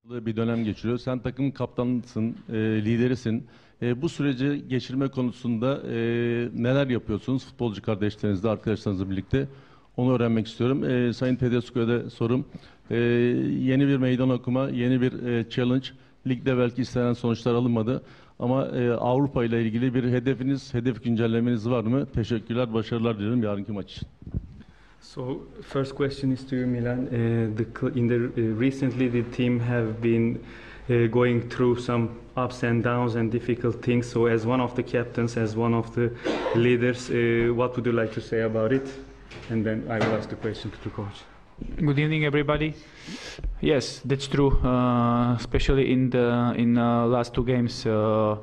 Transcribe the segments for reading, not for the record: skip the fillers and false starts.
Bir dönem geçiriyor. Sen takım kaptanısın, liderisin. Bu süreci geçirme konusunda neler yapıyorsunuz futbolcu kardeşlerinizle, arkadaşlarınızla birlikte? Onu öğrenmek istiyorum. Sayın Tedesco'ya da sorum. Yeni bir meydan okuma, yeni bir challenge. Ligde belki istenen sonuçlar alınmadı. Ama Avrupa ile ilgili bir hedefiniz, hedef güncellemeniz var mı? Teşekkürler, başarılar dilerim yarınki maç için. So first question is to you, Milan. Recently the team have been going through some ups and downs and difficult things. So as one of the captains, as one of the leaders, what would you like to say about it? And then I will ask the question to the coach. Good evening, everybody. Yes, that's true. Especially in the last two games, the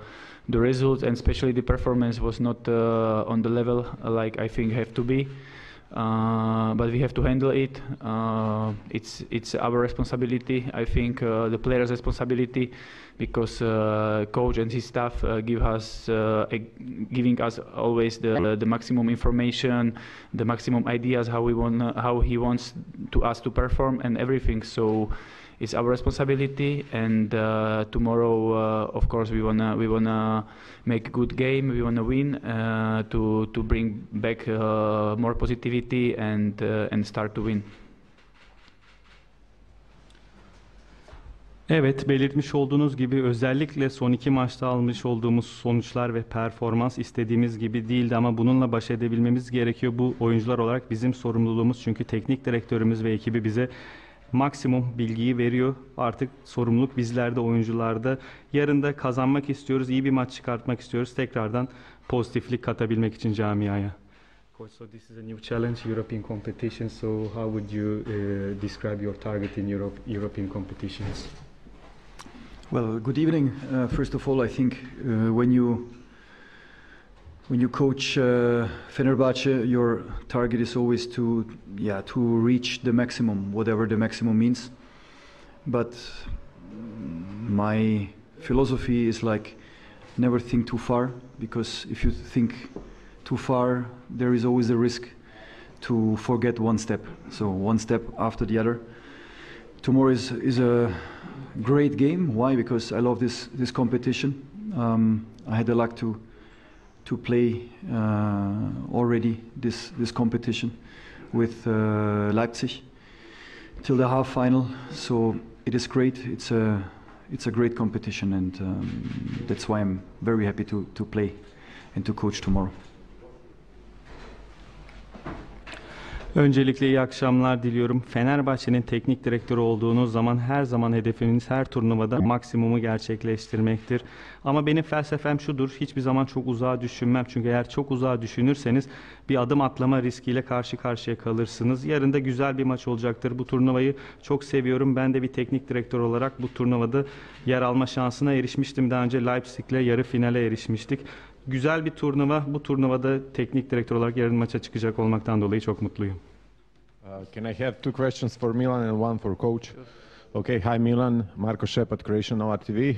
result and especially the performance was not on the level like I think have to be. But we have to handle it. It's our responsibility. I think the players' responsibility, because coach and his staff giving us always the maximum information, the maximum ideas how he wants us to perform and everything. So it's our responsibility. And tomorrow, of course, we wanna make a good game. We wanna win to bring back more positivity and start to win. Evet, belirtmiş olduğunuz gibi özellikle son iki maçta almış olduğumuz sonuçlar ve performans istediğimiz gibi değildi ama bununla baş edebilmemiz gerekiyor. Bu oyuncular olarak bizim sorumluluğumuz, çünkü teknik direktörümüz ve ekibi bize maksimum bilgiyi veriyor. Artık sorumluluk bizlerde, oyuncularda. Yarın da kazanmak istiyoruz, iyi bir maç çıkartmak istiyoruz. Tekrardan pozitiflik katabilmek için camiaya. Coach, so this is a new challenge, European competition. So how would you describe your target in European competitions? Well, good evening. First of all, I think when you coach Fenerbahçe, your target is always to reach the maximum, whatever the maximum means. But my philosophy is like never think too far, because if you think too far, there is always a risk to forget one step. So one step after the other. Tomorrow is a great game. Why? Because I love this competition. I had the luck to play already this competition with Leipzig till the half final. So it is great. It's a great competition, and that's why I'm very happy to play and to coach tomorrow. Öncelikle iyi akşamlar diliyorum. Fenerbahçe'nin teknik direktörü olduğunuz zaman her zaman hedefimiz her turnuvada maksimumu gerçekleştirmektir. Ama benim felsefem şudur: hiçbir zaman çok uzağa düşünmem. Çünkü eğer çok uzağa düşünürseniz bir adım atlama riskiyle karşı karşıya kalırsınız. Yarın da güzel bir maç olacaktır. Bu turnuvayı çok seviyorum. Ben de bir teknik direktör olarak bu turnuvada yer alma şansına erişmiştim. Daha önce Leipzig'le yarı finale erişmiştik. Güzel bir turnuva. Bu turnuvada teknik direktör olarak yarın maça çıkacak olmaktan dolayı çok mutluyum. Can I have two questions for Milan and one for coach? Okay, hi Milan, Marko Šepat, Croatian Nova TV.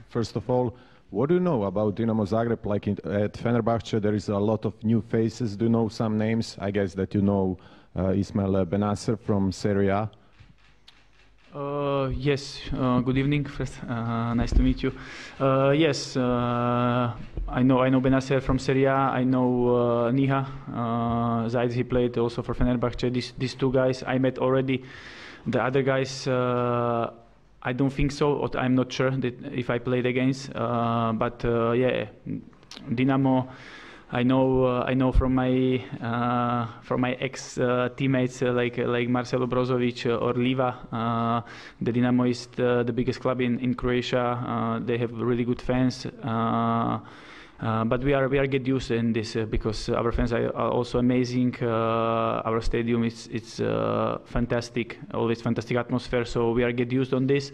First of all, what do you know about Dinamo Zagreb? Like at Fenerbahçe, there is a lot of new faces. Do you know some names? I guess that you know Ismail Benacer from Serie A. Yes, good evening. First, nice to meet you. Yes, I know Benacer from Serie A. I know Niha Zayed. He played also for Fenerbahçe. These two guys I met already. The other guys, I don't think so. Or I'm not sure that if I played against. But yeah, Dinamo. I know from my ex teammates like Marcelo Brozovic or Liva. The Dinamo is the biggest club in Croatia. They have really good fans. But we are get used in this because our fans are also amazing. Our stadium it's fantastic, always fantastic atmosphere. So we are get used on this,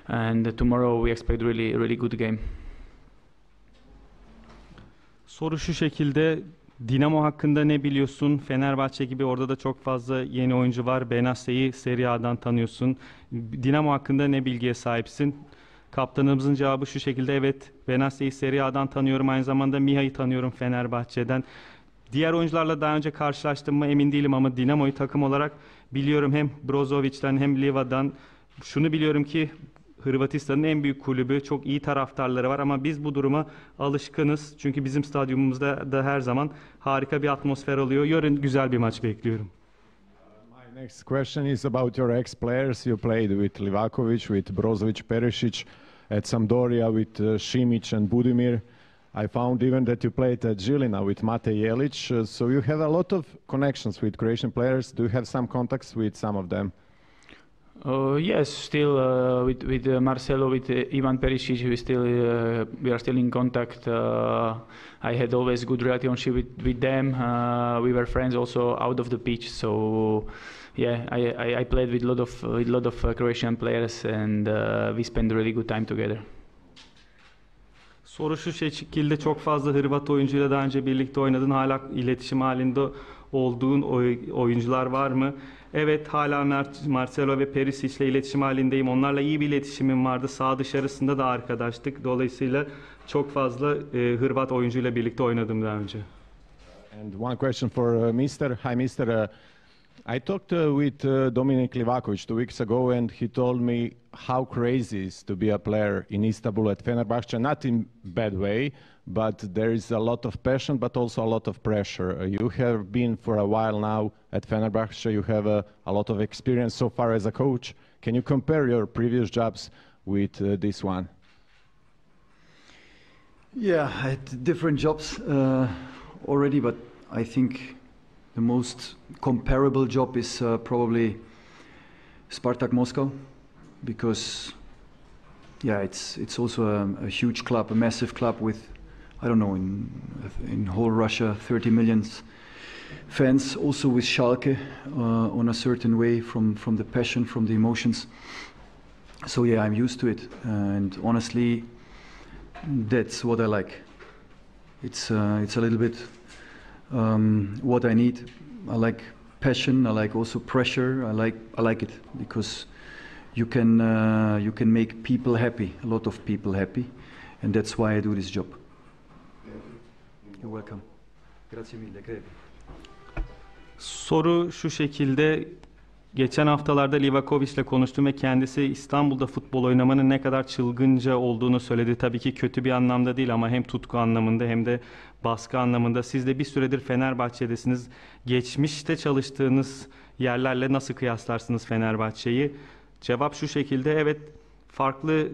and tomorrow we expect really good game. Soru şu şekilde: Dinamo hakkında ne biliyorsun? Fenerbahçe gibi orada da çok fazla yeni oyuncu var. Benacer'i Serie A'dan tanıyorsun. Dinamo hakkında ne bilgiye sahipsin? Kaptanımızın cevabı şu şekilde: evet, Benacer'i Serie A'dan tanıyorum. Aynı zamanda Miha'yı tanıyorum Fenerbahçe'den. Diğer oyuncularla daha önce karşılaştım mı emin değilim ama Dinamo'yu takım olarak biliyorum. Hem Brozovic'den hem Liva'dan. Şunu biliyorum ki Hırvatistan'ın en büyük kulübü, çok iyi taraftarları var ama biz bu duruma alışkınız. Çünkü bizim stadyumumuzda da her zaman harika bir atmosfer oluyor. Yarın güzel bir maç bekliyorum. My next question is about your ex-players. You played with Livakovic, with Brozovic, Perisic, at Sampdoria with Šimić and Budimir. I found even that you played at Žilina with Mate Jelic. So you have a lot of connections with Croatian players. Do you have some contacts with some of them? Yes, still with Marcelo, with Ivan Perisic, we are still in contact. I had always good relationship with them. We were friends also out of the pitch. So yeah, I played with lot of Croatian players, and we spent a really good time together. Soru şu şekilde: çok fazla Hırvat oyuncuyla daha önce birlikte oynadın. Hala iletişim halinde olduğun oyuncular var mı? Evet, hala Marcelo ve Perisic ile iletişim halindeyim. Onlarla iyi bir iletişimim vardı. Sağ dışarısında da arkadaştık. Dolayısıyla çok fazla Hırvat oyuncuyla birlikte oynadım daha önce. And one question for Mr. Hi, Mr. I talked with Domenico Livakovic 2 weeks ago, and he told me how crazy it is to be a player in Istanbul at Fenerbahçe. Not in bad way, but there is a lot of passion, but also a lot of pressure. You have been for a while now at Fenerbahçe. You have a lot of experience so far as a coach. Can you compare your previous jobs with this one? Yeah, I had different jobs already, but I think the most comparable job is probably Spartak Moscow, because yeah, it's also a huge club, a massive club with, I don't know, in whole Russia 30 million fans. Also with Schalke on a certain way, from the passion, from the emotions. So yeah, I'm used to it, and honestly, that's what I like. It's a little bit what I need. I like passion. I like also pressure. I like it because you can make people happy, a lot of people happy, and that's why I do this job. You're welcome. Grazie mille, credo. Soru şu şekilde: geçen haftalarda Livakovic ile konuştum ve kendisi İstanbul'da futbol oynamanın ne kadar çılgınca olduğunu söyledi. Tabii ki kötü bir anlamda değil ama hem tutku anlamında hem de baskı anlamında. Siz de bir süredir Fenerbahçe'desiniz. Geçmişte çalıştığınız yerlerle nasıl kıyaslarsınız Fenerbahçe'yi? Cevap şu şekilde: evet, farklı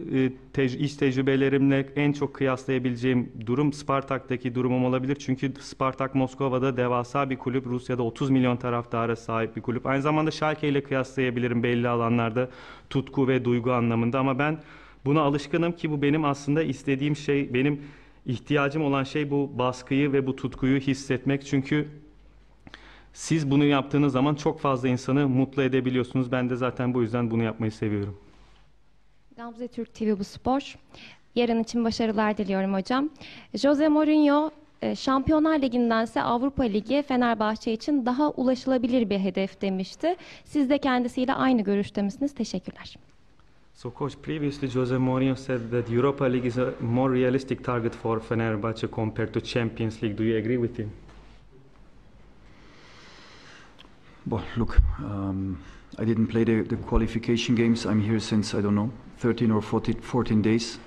iş tecrübelerimle en çok kıyaslayabileceğim durum Spartak'taki durumum olabilir. Çünkü Spartak Moskova'da devasa bir kulüp, Rusya'da 30 milyon taraftara sahip bir kulüp. Aynı zamanda Schalke ile kıyaslayabilirim belli alanlarda, tutku ve duygu anlamında, ama ben buna alışkınım ki bu benim aslında istediğim şey, benim ihtiyacım olan şey bu baskıyı ve bu tutkuyu hissetmek. Çünkü siz bunu yaptığınız zaman çok fazla insanı mutlu edebiliyorsunuz. Ben de zaten bu yüzden bunu yapmayı seviyorum. Gamze Türk TV Bu Spor. Yarın için başarılar diliyorum hocam. Jose Mourinho, Şampiyonlar Ligi'ndense Avrupa Ligi Fenerbahçe için daha ulaşılabilir bir hedef demişti. Siz de kendisiyle aynı görüşte misiniz? Teşekkürler. So coach, previously Jose Mourinho said that Europa League is a more realistic target for Fenerbahçe compared to Champions League. Do you agree with him? Well, look, I didn't play the qualification games. I'm here since, I don't know, 13 or 14 days.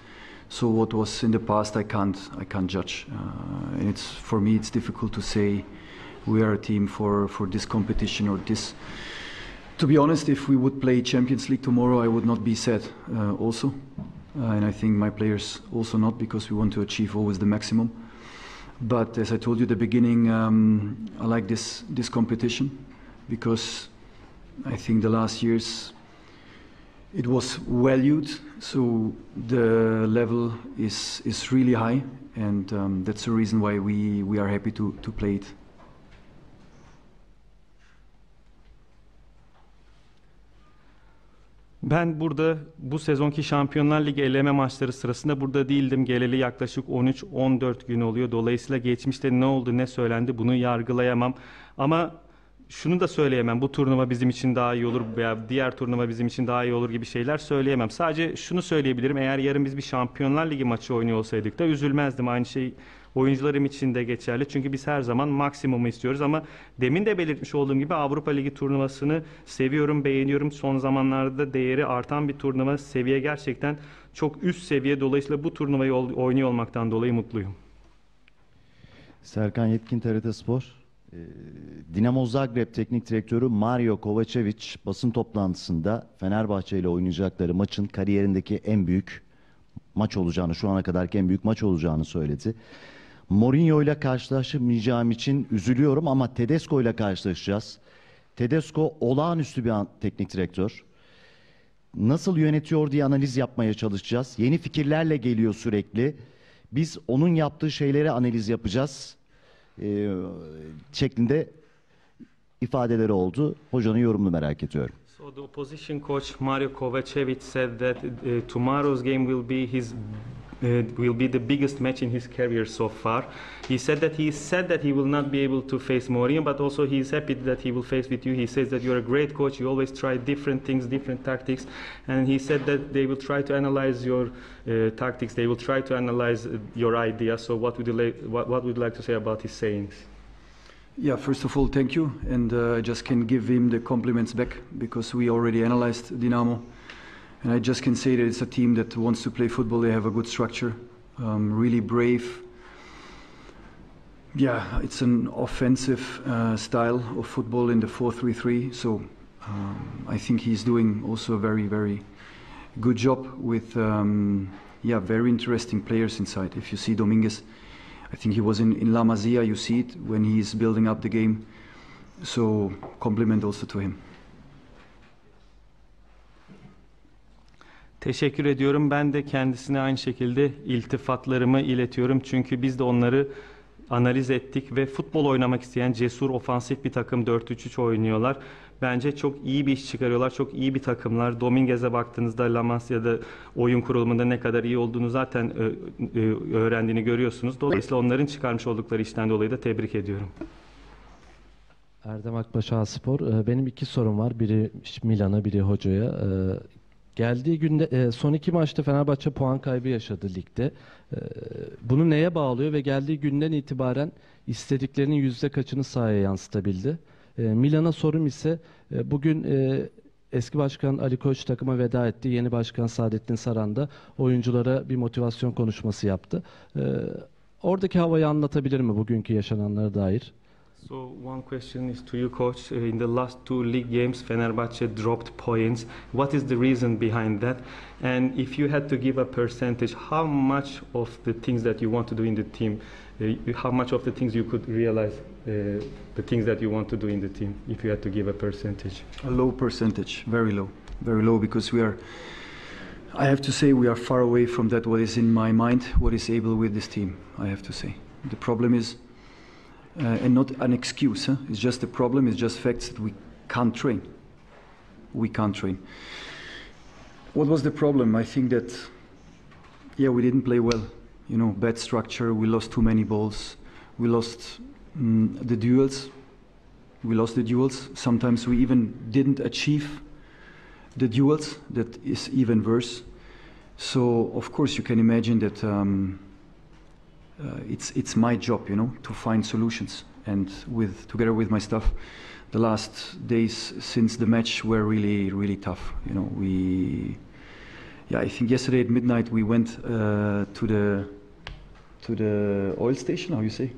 So what was in the past, I can't judge. And for me, it's difficult to say we are a team for this competition or this. To be honest, if we would play Champions League tomorrow, I would not be sad also. And I think my players also not, because we want to achieve always the maximum. But as I told you at the beginning, I like this competition, because I think the last years it was valued, so the level is really high, and that's the reason why we are happy to play it. Ben burada bu sezonki Şampiyonlar Ligi eleme maçları sırasında burada değildim. Geleli yaklaşık 13-14 gün oluyor. Dolayısıyla geçmişte ne oldu, ne söylendi bunu yargılayamam. Ama şunu da söyleyemem: bu turnuva bizim için daha iyi olur veya diğer turnuva bizim için daha iyi olur gibi şeyler söyleyemem. Sadece şunu söyleyebilirim: eğer yarın biz bir Şampiyonlar Ligi maçı oynuyor olsaydık da üzülmezdim. Aynı şey oyuncularım için de geçerli. Çünkü biz her zaman maksimumu istiyoruz ama demin de belirtmiş olduğum gibi Avrupa Ligi turnuvasını seviyorum, beğeniyorum. Son zamanlarda değeri artan bir turnuva. Seviye gerçekten çok üst seviye. Dolayısıyla bu turnuvayı oynuyor olmaktan dolayı mutluyum. Serkan Yetkin, TRT Spor. Dinamo Zagreb Teknik Direktörü Mario Kovačević basın toplantısında Fenerbahçe ile oynayacakları maçın kariyerindeki en büyük maç olacağını, şu ana kadarki en büyük maç olacağını söyledi. Mourinho ile karşılaşmayacağım için üzülüyorum ama Tedesco ile karşılaşacağız. Tedesco olağanüstü bir teknik direktör. Nasıl yönetiyor diye analiz yapmaya çalışacağız. Yeni fikirlerle geliyor sürekli. Biz onun yaptığı şeyleri analiz yapacağız şeklinde ifadeleri oldu. Hocanın yorumunu merak ediyorum. So the opposition coach Mario Kovačević said that tomorrow's game will be the biggest match in his career so far. He said that he will not be able to face Mourinho, but also he is happy that he will face with you. He says that you're a great coach. You always try different things, different tactics, and he said that they will try to analyze your tactics. They will try to analyze your ideas. So what would you like to say about his sayings? Yeah, first of all, thank you, and I just can give him the compliments back because we already analyzed Dinamo, and I just can say that it's a team that wants to play football. They have a good structure, really brave. Yeah, it's an offensive style of football in the 4-3-3. So I think he's doing also a very, very good job with very interesting players inside. If you see Dominguez, I think he was in La Masia, you see it when he's building up the game. So compliment also to him. Teşekkür ediyorum. Ben de kendisine aynı şekilde iltifatlarımı iletiyorum. Çünkü biz de onları analiz ettik ve futbol oynamak isteyen cesur, ofansif bir takım 4-3-3 oynuyorlar. Bence çok iyi bir iş çıkarıyorlar. Çok iyi bir takımlar. Dominguez'e baktığınızda La Masia'da oyun kurulumunda ne kadar iyi olduğunu zaten öğrendiğini görüyorsunuz. Dolayısıyla onların çıkarmış oldukları işten dolayı da tebrik ediyorum. Erdem Akbaş, Spor. Benim iki sorum var. Biri Milan'a, biri hocaya. Geldiği günde son iki maçta Fenerbahçe puan kaybı yaşadı ligde. Bunu neye bağlıyor ve geldiği günden itibaren istediklerinin yüzde kaçını sahaya yansıtabildi? Milan'a sorum ise bugün eski başkan Ali Koç takıma veda etti. Yeni başkan Sadettin Saran da oyunculara bir motivasyon konuşması yaptı. Oradaki havayı anlatabilir mi bugünkü yaşananlara dair? So one question is to you, coach. In the last two league games, Fenerbahçe dropped points. What is the reason behind that? And if you had to give a percentage, how much of the things that you want to do in the team, how much of the things you could realize, the things that you want to do in the team, if you had to give a percentage? A low percentage, very low, because I have to say we are far away from that. What is in my mind, what is able with this team, I have to say. The problem is. And not an excuse, it's just a problem, it's just facts that we can't train. We can't train. What was the problem? I think that, we didn't play well. You know, bad structure, we lost too many balls, we lost the duels. Sometimes we even didn't achieve the duels, that is even worse. So, of course, you can imagine that it's my job, you know, to find solutions. And together with my staff, the last days since the match were really, really tough. You know, I think yesterday at midnight we went to the oil station. How you say?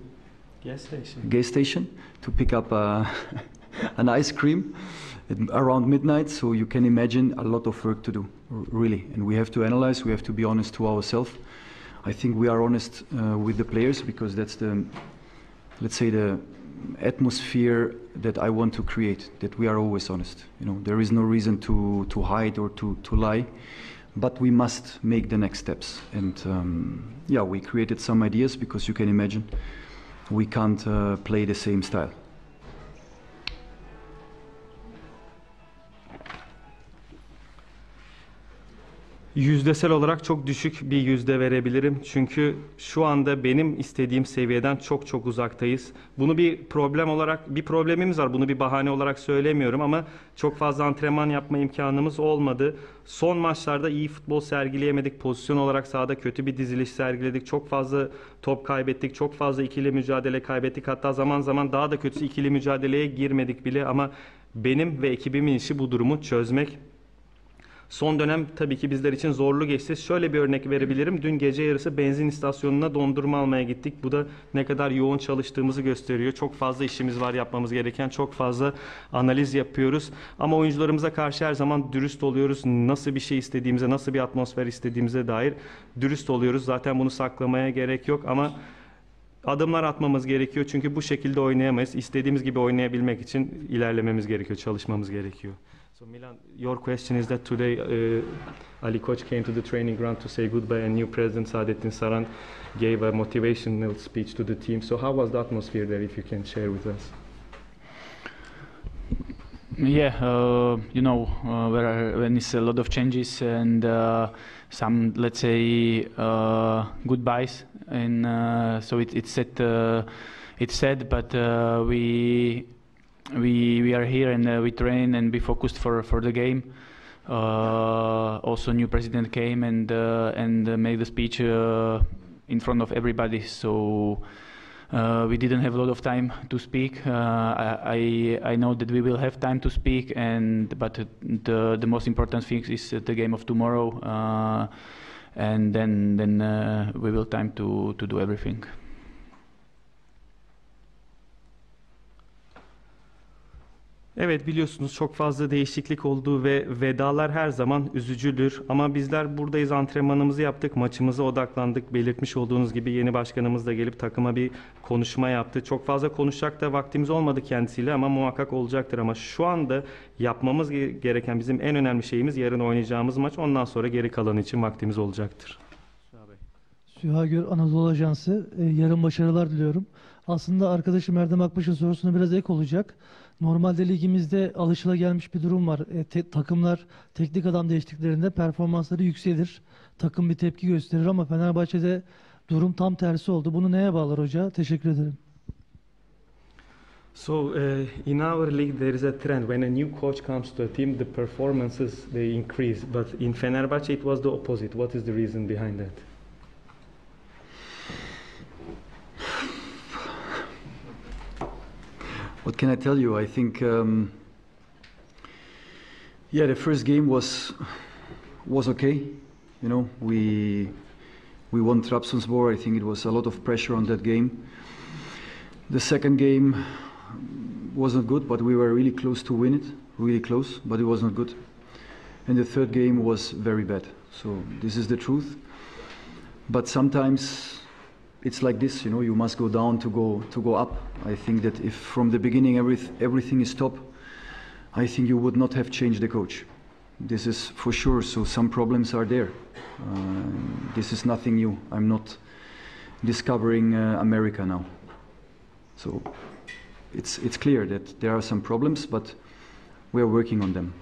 Gas station to pick up an ice cream around midnight. So you can imagine a lot of work to do, really. And we have to analyze. We have to be honest to ourselves. I think we are honest with the players because that's the atmosphere that I want to create, that we are always honest. You know, there is no reason to hide or to lie, but we must make the next steps. And we created some ideas because you can imagine we can't play the same style. Yüzdesel olarak çok düşük bir yüzde verebilirim. Çünkü şu anda benim istediğim seviyeden çok çok uzaktayız. Bunu bir problem olarak, bir problemimiz var. Bunu bir bahane olarak söylemiyorum ama çok fazla antrenman yapma imkanımız olmadı. Son maçlarda iyi futbol sergileyemedik. Pozisyon olarak sahada kötü bir diziliş sergiledik. Çok fazla top kaybettik. Çok fazla ikili mücadele kaybettik. Hatta zaman zaman daha da kötüsü ikili mücadeleye girmedik bile ama benim ve ekibimin işi bu durumu çözmek. Son dönem tabii ki bizler için zorlu geçti. Şöyle bir örnek verebilirim. Dün gece yarısı benzin istasyonuna dondurma almaya gittik. Bu da ne kadar yoğun çalıştığımızı gösteriyor. Çok fazla işimiz var yapmamız gereken. Çok fazla analiz yapıyoruz. Ama oyuncularımıza karşı her zaman dürüst oluyoruz. Nasıl bir şey istediğimize, nasıl bir atmosfer istediğimize dair dürüst oluyoruz. Zaten bunu saklamaya gerek yok ama adımlar atmamız gerekiyor. Çünkü bu şekilde oynayamayız. İstediğimiz gibi oynayabilmek için ilerlememiz gerekiyor, çalışmamız gerekiyor. So Milan, your question is that today Ali Koç came to the training ground to say goodbye and new president Sadettin Saran gave a motivational speech to the team. So how was the atmosphere there, if you can share with us? Yeah, when it's a lot of changes and some, let's say, goodbyes, and so it's sad, but we are here and we train and be focused for the game. Also, new president came and made the speech in front of everybody. So we didn't have a lot of time to speak. I know that we will have time to speak, but the most important thing is the game of tomorrow, and then we will time to do everything. Evet, biliyorsunuz çok fazla değişiklik oldu ve vedalar her zaman üzücüdür. Ama bizler buradayız, antrenmanımızı yaptık, maçımıza odaklandık. Belirtmiş olduğunuz gibi yeni başkanımız da gelip takıma bir konuşma yaptı. Çok fazla konuşacak da vaktimiz olmadı kendisiyle ama muhakkak olacaktır. Ama şu anda yapmamız gereken bizim en önemli şeyimiz yarın oynayacağımız maç. Ondan sonra geri kalanı için vaktimiz olacaktır. Süha Gör, Anadolu Ajansı. Yarın başarılar diliyorum. Aslında arkadaşım Erdem Akbaş'ın sorusuna biraz ek olacak. Normalde ligimizde alışılagelmiş bir durum var. Takımlar teknik adam değiştiklerinde performansları yükselir. Takım bir tepki gösterir ama Fenerbahçe'de durum tam tersi oldu. Bunu neye bağlar hoca? Teşekkür ederim. So in our league there is a trend. When a new coach comes to a team, the performances they increase. But in Fenerbahçe it was the opposite. What is the reason behind that? What can I tell you? I think, the first game was okay. You know, we won Trabzonspor. I think it was a lot of pressure on that game. The second game wasn't good, but we were really close to win it. Really close, but it was not good. And the third game was very bad. So this is the truth. But sometimes it's like this, you know, you must go down to go up. I think that if from the beginning everything is top, I think you would not have changed the coach. This is for sure. So some problems are there. This is nothing new. I'm not discovering America now. So it's clear that there are some problems, but we are working on them.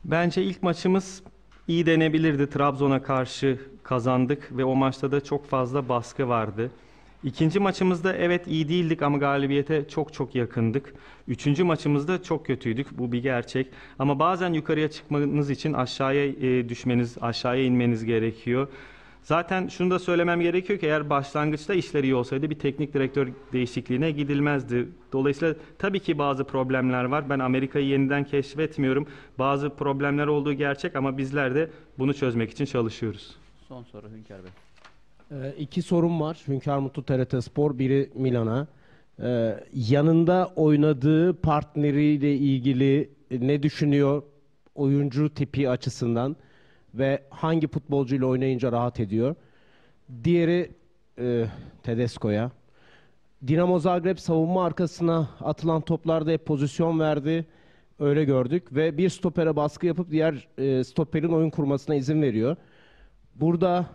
Bence ilk maçımız iyi denebilirdi. Trabzon'a karşı kazandık ve o maçta da çok fazla baskı vardı. İkinci maçımızda evet iyi değildik ama galibiyete çok çok yakındık. Üçüncü maçımızda çok kötüydük. Bu bir gerçek. Ama bazen yukarıya çıkmanız için aşağıya düşmeniz, aşağıya inmeniz gerekiyor. Zaten şunu da söylemem gerekiyor ki eğer başlangıçta işler iyi olsaydı bir teknik direktör değişikliğine gidilmezdi. Dolayısıyla tabii ki bazı problemler var. Ben Amerika'yı yeniden keşfetmiyorum. Bazı problemler olduğu gerçek ama bizler de bunu çözmek için çalışıyoruz. Son soru Hünkar Bey. İki sorum var. Hünkar Mutlu, TRT Spor. Biri Milan'a. Yanında oynadığı partneriyle ilgili ne düşünüyor oyuncu tipi açısından ve hangi futbolcuyla oynayınca rahat ediyor? Diğeri Tedesco'ya. Dinamo Zagreb savunma arkasına atılan toplarda hep pozisyon verdi. Öyle gördük ve bir stopere baskı yapıp diğer stoperin oyun kurmasına izin veriyor. Burada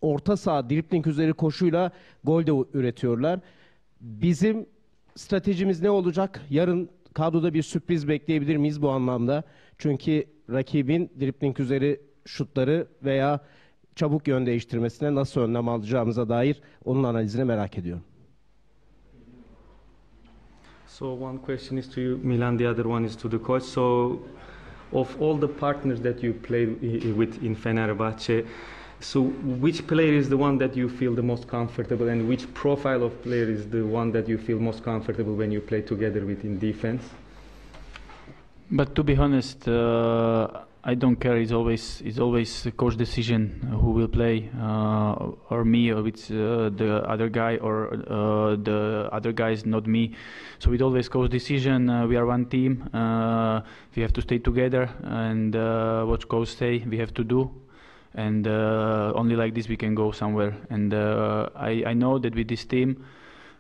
orta saha dribling üzeri koşuyla gol de üretiyorlar. Bizim stratejimiz ne olacak? Yarın kadroda bir sürpriz bekleyebilir miyiz bu anlamda? Çünkü rakibin dribling üzeri şutları veya çabuk yön değiştirmesine nasıl önlem alacağımıza dair onun analizini merak ediyorum. So one question is to you, Milan. The other one is to the coach. So, of all the partners that you played with in Fenerbahçe, so which player is the one that you feel the most comfortable, and which profile of player is the one that you feel most comfortable when you play together with in defense? But to be honest, I don't care. It's always the coach decision who will play, or me, or with the other guy, or the other guy is not me. So it's always coach decision. We are one team. We have to stay together, and what coach say we have to do. And only like this we can go somewhere. And I know that with this team,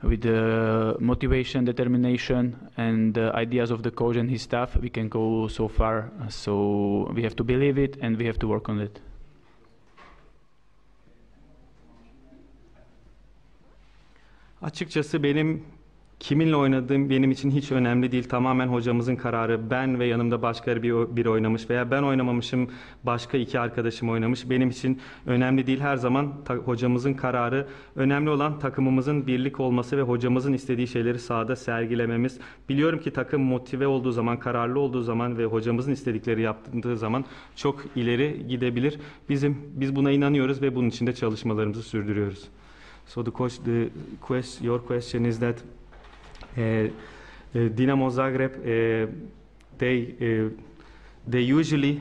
with the motivation, determination, and the ideas of the coach and his staff, we can go so far. So we have to believe it, and we have to work on it. Açıkçası benim kiminle oynadığım benim için hiç önemli değil. Tamamen hocamızın kararı. Ben ve yanımda başka biri oynamış veya ben oynamamışım, başka iki arkadaşım oynamış. Benim için önemli değil. Her zaman hocamızın kararı. Önemli olan takımımızın birlik olması ve hocamızın istediği şeyleri sahada sergilememiz. Biliyorum ki takım motive olduğu zaman, kararlı olduğu zaman ve hocamızın istedikleri yaptığı zaman çok ileri gidebilir. Biz buna inanıyoruz ve bunun için de çalışmalarımızı sürdürüyoruz. So your question is that Dinamo Zagreb, they usually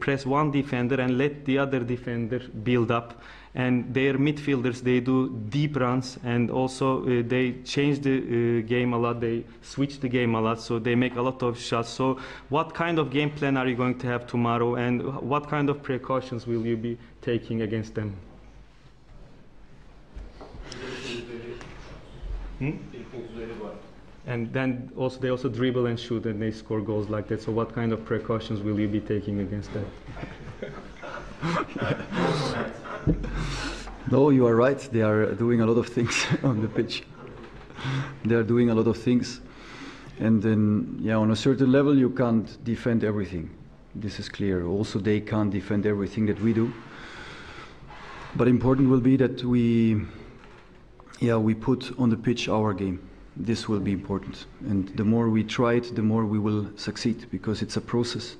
press one defender and let the other defender build up, and their midfielders, they do deep runs, and also they change the game a lot, they switch the game a lot, so they make a lot of shots. So what kind of game plan are you going to have tomorrow, and what kind of precautions will you be taking against them? And then also they also dribble and shoot and they score goals like that. So what kind of precautions will you be taking against that? No, you are right. They are doing a lot of things on the pitch. They are doing a lot of things. And then, yeah, on a certain level you can't defend everything. This is clear. Also, they can't defend everything that we do. But important will be that we put on the pitch our game. This will be important, and the more we try it, the more we will succeed, because it's a process.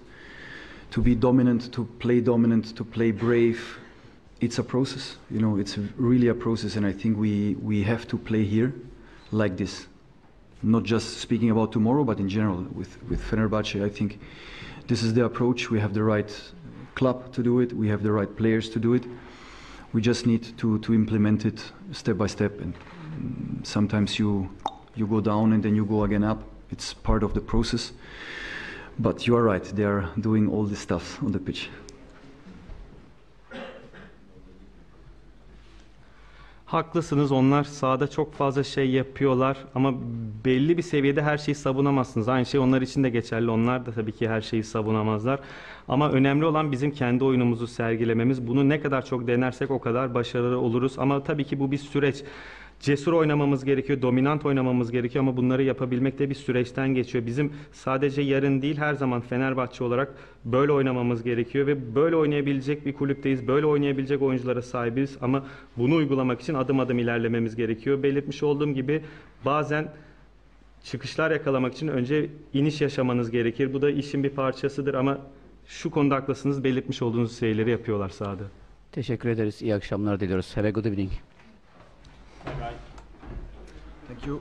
To be dominant, to play brave, it's a process. You know, it's really a process, and I think we have to play here like this. Not just speaking about tomorrow, but in general with Fenerbahçe. I think this is the approach. We have the right club to do it. We have the right players to do it. We just need to implement it step by step, and sometimes you go down and then you go again up. It's part of the process. But you are right, they are doing all this stuff on the pitch. Haklısınız, onlar sahada çok fazla şey yapıyorlar ama belli bir seviyede her şeyi savunamazsınız. Aynı şey onlar için de geçerli. Onlar da tabii ki her şeyi savunamazlar. Ama önemli olan bizim kendi oyunumuzu sergilememiz. Bunu ne kadar çok denersek o kadar başarılı oluruz. Ama tabii ki bu bir süreç. Cesur oynamamız gerekiyor, dominant oynamamız gerekiyor ama bunları yapabilmek de bir süreçten geçiyor. Bizim sadece yarın değil, her zaman Fenerbahçe olarak böyle oynamamız gerekiyor ve böyle oynayabilecek bir kulüpteyiz, böyle oynayabilecek oyunculara sahibiz ama bunu uygulamak için adım adım ilerlememiz gerekiyor. Belirtmiş olduğum gibi bazen çıkışlar yakalamak için önce iniş yaşamanız gerekir. Bu da işin bir parçasıdır ama şu konuda haklısınız, belirtmiş olduğunuz şeyleri yapıyorlar sahada. Teşekkür ederiz, iyi akşamlar diliyoruz. Have a good evening. Thank you.